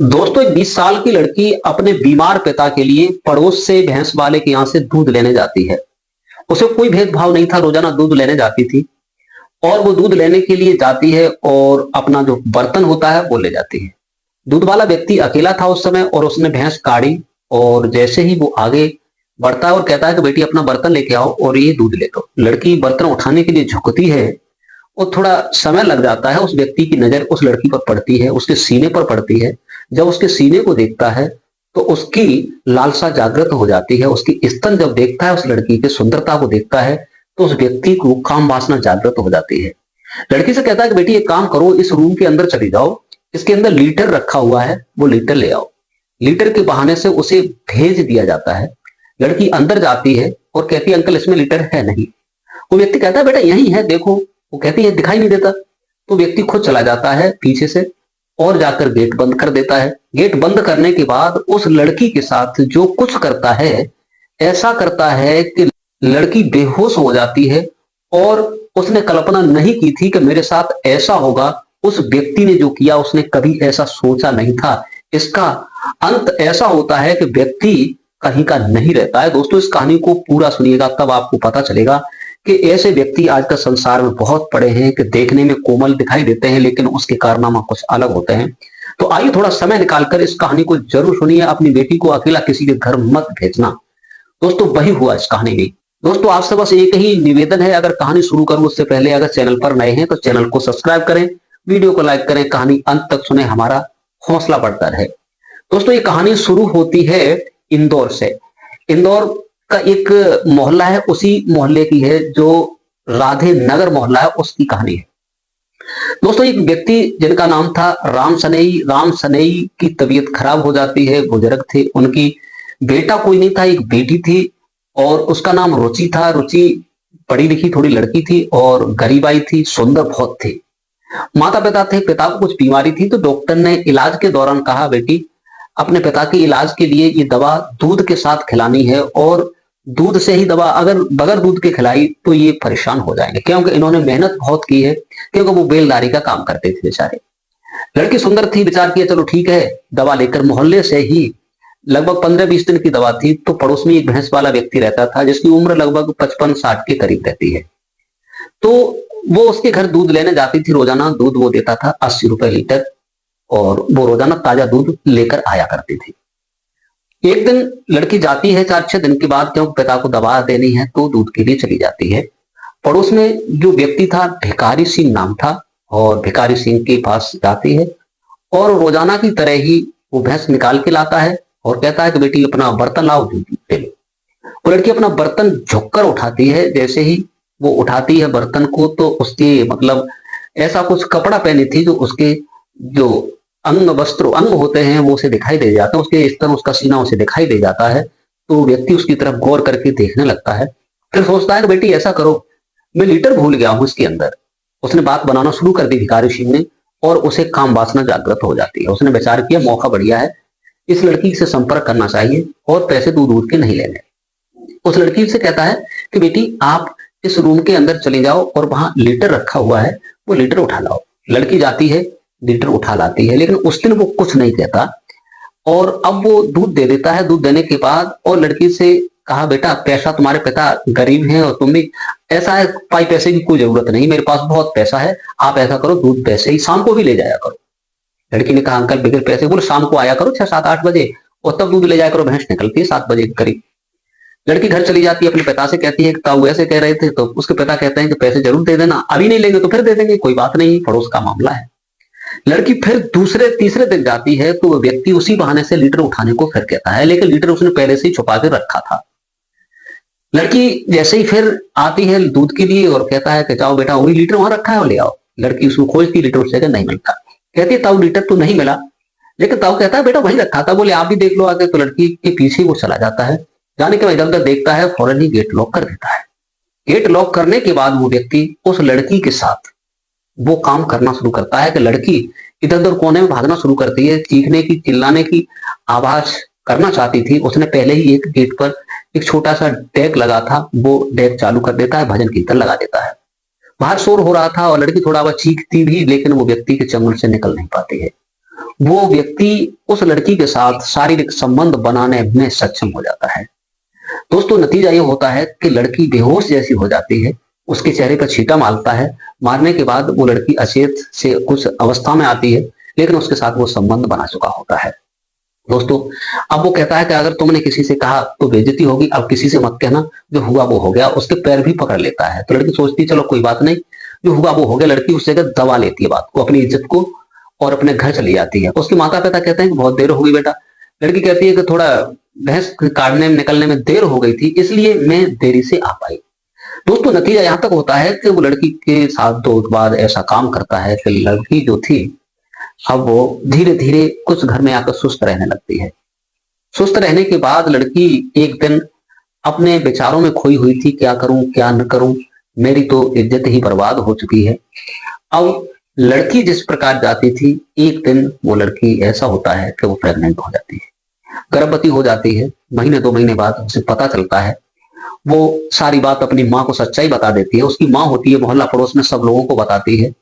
दोस्तों, एक 20 साल की लड़की अपने बीमार पिता के लिए पड़ोस से भैंस वाले के यहाँ से दूध लेने जाती है। उसे कोई भेदभाव नहीं था, रोजाना दूध लेने जाती थी। और वो दूध लेने के लिए जाती है और अपना जो बर्तन होता है वो ले जाती है। दूध वाला व्यक्ति अकेला था उस समय और उसने भैंस काढ़ी। और जैसे ही वो आगे बढ़ता है और कहता है कि बेटी अपना बर्तन लेके आओ और ये दूध ले लो, लड़की बर्तन उठाने के लिए झुकती है और थोड़ा समय लग जाता है। उस व्यक्ति की नजर उस लड़की पर पड़ती है, उसके सीने पर पड़ती है। जब उसके सीने को देखता है तो उसकी लालसा जागृत हो जाती है। उसकी स्तन जब देखता है, उस लड़की की सुंदरता को देखता है, तो उस व्यक्ति को काम वासना जागृत हो जाती है। लड़की से कहता है कि बेटी एक काम करो, इस रूम के अंदर चली जाओ, इसके अंदर लीटर रखा हुआ है, वो लीटर ले आओ। लीटर के बहाने से उसे भेज दिया जाता है। लड़की अंदर जाती है और कहती है अंकल इसमें लीटर है नहीं। वो व्यक्ति कहता है बेटा यही है देखो। वो कहती है दिखाई नहीं देता। तो व्यक्ति खुद चला जाता है पीछे से और जाकर गेट बंद कर देता है। गेट बंद करने के बाद उस लड़की के साथ जो कुछ करता है, ऐसा करता है कि लड़की बेहोश हो जाती है। और उसने कल्पना नहीं की थी कि मेरे साथ ऐसा होगा। उस व्यक्ति ने जो किया उसने कभी ऐसा सोचा नहीं था। इसका अंत ऐसा होता है कि व्यक्ति कहीं का नहीं रहता है। दोस्तों, इस कहानी को पूरा सुनिएगा, तब आपको पता चलेगा कि ऐसे व्यक्ति आज का संसार में बहुत पड़े हैं कि देखने में कोमल दिखाई देते हैं लेकिन उसके कारनामा कुछ अलग होते हैं। तो आइए थोड़ा समय निकालकर इस कहानी को जरूर सुनिए। अपनी बेटी को अकेला किसी के घर मत भेजना। दोस्तों, वही हुआ इस कहानी में। दोस्तों, आपसे बस एक ही निवेदन है, अगर कहानी शुरू करूं उससे पहले अगर चैनल पर नए हैं तो चैनल को सब्सक्राइब करें, वीडियो को लाइक करें, कहानी अंत तक सुने, हमारा हौसला बढ़ता रहे। दोस्तों, ये कहानी शुरू होती है इंदौर से। इंदौर का एक मोहल्ला है, उसी मोहल्ले की है जो राधे नगर मोहल्ला है, उसकी कहानी है। दोस्तों, एक व्यक्ति जिनका नाम था राम सनेई की तबीयत खराब हो जाती है, बुजुर्ग थे। उनकी बेटा कोई नहीं था, एक बेटी थी और उसका नाम रुचि था। रुचि पढ़ी लिखी थोड़ी लड़की थी और गरीब आई थी, सुंदर बहुत थी। माता पिता थे, पिता को कुछ बीमारी थी तो डॉक्टर ने इलाज के दौरान कहा बेटी अपने पिता के इलाज के लिए ये दवा दूध के साथ खिलानी है और दूध से ही दवा, अगर बगैर दूध के खिलाई तो ये परेशान हो जाएंगे, क्योंकि इन्होंने मेहनत बहुत की है, क्योंकि वो बेलदारी का काम करते थे बेचारे। लड़की सुंदर थी, विचार किया चलो ठीक है, दवा लेकर मोहल्ले से ही लगभग 15-20 दिन की दवा थी। तो पड़ोस में एक भैंस वाला व्यक्ति रहता था जिसकी उम्र लगभग 55-60 के करीब रहती है। तो वो उसके घर दूध लेने जाती थी। रोजाना दूध वो देता था 80 रुपए लीटर और वो रोजाना ताजा दूध लेकर आया करती थी। एक दिन लड़की जाती है 4-6 दिन के बाद, क्योंकि पिता को दवा देनी है तो दूध के लिए चली जाती है। पड़ोस में जो व्यक्ति था भिखारी सिंह नाम था और भिखारी सिंह के पास जाती है और रोजाना की तरह ही वो भैंस निकाल के लाता है और कहता है कि बेटी अपना बर्तन लाओ, दूध ले लो। वो लड़की अपना बर्तन झुककर उठाती है। जैसे ही वो उठाती है बर्तन को तो उसके मतलब ऐसा कुछ कपड़ा पहनी थी जो उसके जो अंग होते हैं वो उसे दिखाई दे जाते हैं, उसके स्तन उसका सीना उसे दिखाई दे जाता है। तो व्यक्ति उसकी तरफ गौर करके देखने लगता है। फिर सोचता है कि बेटी ऐसा करो, मैं लीटर भूल गया हूं इसके अंदर। उसने बात बनाना शुरू कर दी भिखारी सिंह ने और उसे काम वासना जागृत हो जाती है। उसने विचार किया मौका बढ़िया है, इस लड़की से संपर्क करना चाहिए और पैसे दूध दूध के नहीं लेने। उस लड़की से कहता है कि बेटी आप इस रूम के अंदर चले जाओ और वहां लीटर रखा हुआ है, वो लीटर उठा लाओ। लड़की जाती है, लीटर उठा लाती है, लेकिन उस दिन वो कुछ नहीं कहता और अब वो दूध दे देता है। दूध देने के बाद और लड़की से कहा बेटा पैसा तुम्हारे पिता गरीब हैं और तुम भी, ऐसा है पाई पैसे की कोई जरूरत नहीं, मेरे पास बहुत पैसा है, आप ऐसा करो दूध पैसे ही शाम को भी ले जाया करो। लड़की ने कहा अंकल बगैर पैसे, बोले शाम को आया करो 6-7-8 बजे और तब दूध ले जाया करो, भैंस निकलती है 7 बजे के करीब। लड़की घर चली जाती है, अपने पिता से कहती है कि ताऊ ऐसे कह रहे थे। तो उसके पिता कहते हैं कि पैसे जरूर दे देना, अभी नहीं लेंगे तो फिर दे देंगे, कोई बात नहीं, पड़ोस का मामला है। लड़की फिर दूसरे तीसरे दिन जाती है तो वह व्यक्ति उसी बहाने से लीटर उठाने को फिर कहता है, लेकिन लीटर उसने पहले से ही छुपा के रखा था। लड़की जैसे ही फिर आती है दूध के लिए और कहता है कि जाओ बेटा वही लीटर वहां रखा है वो ले आओ। लड़की उसको खोजती, लीटर उससे नहीं मिलता। कहती है ताऊ लीटर तो नहीं मिला, लेकिन ताऊ कहता है बेटा वही रखा था, बोले आप भी देख लो आगे। तो लड़की के पीछे वो चला जाता है, जाने के बाद इधर उधर देखता है, फौरन ही गेट लॉक कर देता है। गेट लॉक करने के बाद वो व्यक्ति उस लड़की के साथ वो काम करना शुरू करता है कि लड़की इधर उधर कोने में भागना शुरू करती है, चीखने की चिल्लाने की आवाज करना चाहती थी। उसने पहले ही एक गेट पर एक छोटा सा डेक लगा था, वो डेक चालू कर देता है, भजन कीर्तन लगा देता है। बाहर शोर हो रहा था और लड़की थोड़ा बहुत चीखती भी, लेकिन वो व्यक्ति के चंगुल से निकल नहीं पाती है। वो व्यक्ति उस लड़की के साथ शारीरिक संबंध बनाने में सक्षम हो जाता है। दोस्तों नतीजा ये होता है कि लड़की बेहोश जैसी हो जाती है, उसके चेहरे पर छींटा मारता है। मारने के बाद वो लड़की अचेत से कुछ अवस्था में आती है, लेकिन उसके साथ वो संबंध बना चुका होता है। दोस्तों अब वो कहता है कि अगर तुमने किसी से कहा तो बेइज्जती होगी, अब किसी से मत कहना, जो हुआ वो हो गया। उसके पैर भी पकड़ लेता है। तो लड़की सोचती चलो कोई बात नहीं, जो हुआ वो हो गया। लड़की उस जगह दबा लेती है बात को, अपनी इज्जत को, और अपने घर चली जाती है। उसके माता पिता कहते हैं कि बहुत देर हो गई बेटा। लड़की कहती है कि थोड़ा भैंस काटने में निकलने में देर हो गई थी, इसलिए मैं देरी से आ पाई। दोस्तों नतीजा यहां तक होता है कि वो लड़की के साथ दो बाद ऐसा काम करता है कि लड़की जो थी अब वो धीरे धीरे कुछ घर में आकर सुस्त रहने लगती है। सुस्त रहने के बाद लड़की एक दिन अपने विचारों में खोई हुई थी, क्या करूं क्या न करूं, मेरी तो इज्जत ही बर्बाद हो चुकी है। अब लड़की जिस प्रकार जाती थी, एक दिन वो लड़की ऐसा होता है कि वो प्रेग्नेंट हो जाती है, गर्भवती हो जाती है। महीने 2 महीने बाद उसे पता चलता है। वो सारी बात अपनी माँ को सच्चाई बता देती है। उसकी माँ होती है, मोहल्ला पड़ोस में सब लोगों को बताती है,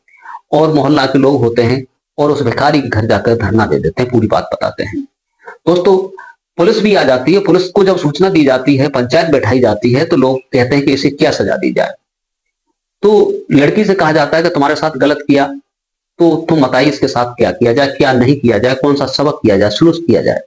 और मोहल्ला के लोग होते हैं और उस भिखारी के घर जाकर धरना दे देते हैं, पूरी बात बताते हैं। दोस्तों पुलिस भी आ जाती है। पुलिस को जब सूचना दी जाती है, पंचायत बैठाई जाती है, तो लोग कहते हैं कि इसे क्या सजा दी जाए। तो लड़की से कहा जाता है कि तुम्हारे साथ गलत किया तो तुम बताइए इसके साथ क्या किया जाए, क्या नहीं किया जाए, कौन सा सबक किया जाए, सुलूक किया जाए।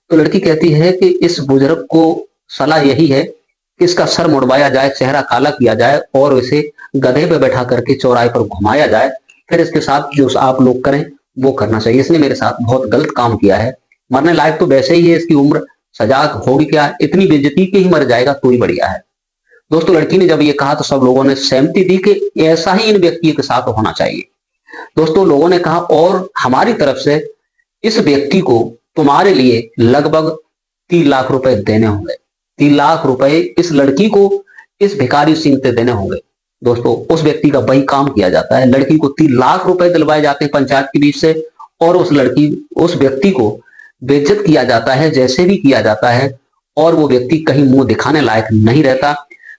तो लड़की कहती है कि इस बुजुर्ग को सलाह यही है कि इसका सर मुड़वाया जाए, चेहरा काला किया जाए, और इसे गधे पे बैठा करके चौराहे पर घुमाया जाए। फिर इसके साथ जो आप लोग करें वो करना चाहिए। इसने मेरे साथ बहुत गलत काम किया है, मरने लायक तो वैसे ही है, इसकी उम्र सजा होगी क्या, इतनी बेइज्जती के ही मर जाएगा तो ही बढ़िया है। दोस्तों लड़की ने जब ये कहा तो सब लोगों ने सहमति दी कि ऐसा ही इन व्यक्तियों के साथ होना चाहिए। दोस्तों लोगों ने कहा और हमारी तरफ से इस व्यक्ति को तुम्हारे लिए लगभग 3 लाख रुपए देने होंगे। 3 लाख रुपए इस लड़की को इस भिखारी सिंह से देने होंगे। दोस्तों उस व्यक्ति का वही काम किया जाता है, लड़की को 3 लाख रुपए दिलवाए जाते हैं पंचायत के बीच से, और उस व्यक्ति को बेइज्जत किया जाता है जैसे भी किया जाता है, और वो व्यक्ति कहीं मुंह दिखाने लायक नहीं रहता।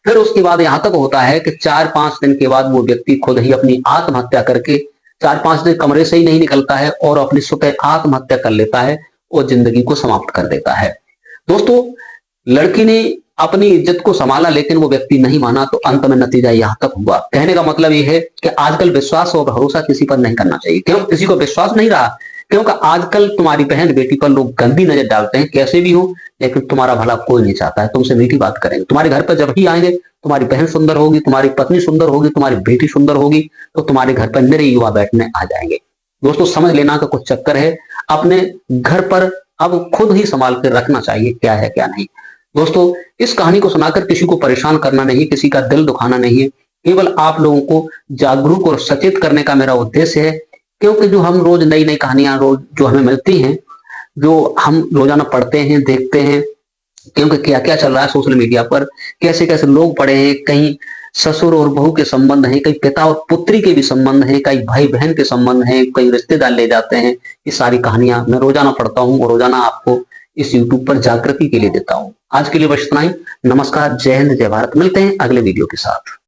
फिर उसके बाद यहां तक होता है कि 4-5 दिन के बाद वो व्यक्ति खुद ही अपनी आत्महत्या करके 4-5 दिन कमरे से ही नहीं निकलता है और अपनी स्वतः आत्महत्या कर लेता है और जिंदगी को समाप्त कर देता है। दोस्तों लड़की ने अपनी इज्जत को संभाला, लेकिन वो व्यक्ति नहीं माना, तो अंत में नतीजा यहां तक हुआ। कहने का मतलब ये है कि आजकल विश्वास और भरोसा किसी पर नहीं करना चाहिए। क्यों किसी को विश्वास नहीं रहा? क्योंकि आजकल तुम्हारी बहन बेटी पर लोग गंदी नजर डालते हैं, कैसे भी हो, लेकिन तुम्हारा भला कोई नहीं चाहता है। तुमसे मीठी बात करेंगे, तुम्हारे घर पर जब ही आएंगे, तुम्हारी बहन सुंदर होगी, तुम्हारी पत्नी सुंदर होगी, तुम्हारी बेटी सुंदर होगी, तो तुम्हारे घर पर मेरे युवा बैठने आ जाएंगे। दोस्तों समझ लेना का कुछ चक्कर है, अपने घर पर अब खुद ही संभाल कर रखना चाहिए क्या है क्या नहीं। दोस्तों इस कहानी को सुनाकर किसी को परेशान करना नहीं, किसी का दिल दुखाना नहीं है, केवल आप लोगों को जागरूक और सचेत करने का मेरा उद्देश्य है। क्योंकि जो हम रोज नई नई कहानियां रोज जो हमें मिलती हैं, जो हम रोजाना पढ़ते हैं देखते हैं, क्योंकि क्या क्या चल रहा है सोशल मीडिया पर, कैसे कैसे लोग पड़े हैं, कहीं ससुर और बहू के संबंध हैं, कहीं पिता और पुत्री के भी संबंध हैं, कई भाई बहन के संबंध हैं, कई रिश्तेदार ले जाते हैं। ये सारी कहानियां मैं रोजाना पढ़ता हूँ और रोजाना आपको इस यूट्यूब पर जागृति के लिए देता हूँ। आज के लिए बस इतना ही। नमस्कार, जय हिंद, जय भारत। मिलते हैं अगले वीडियो के साथ।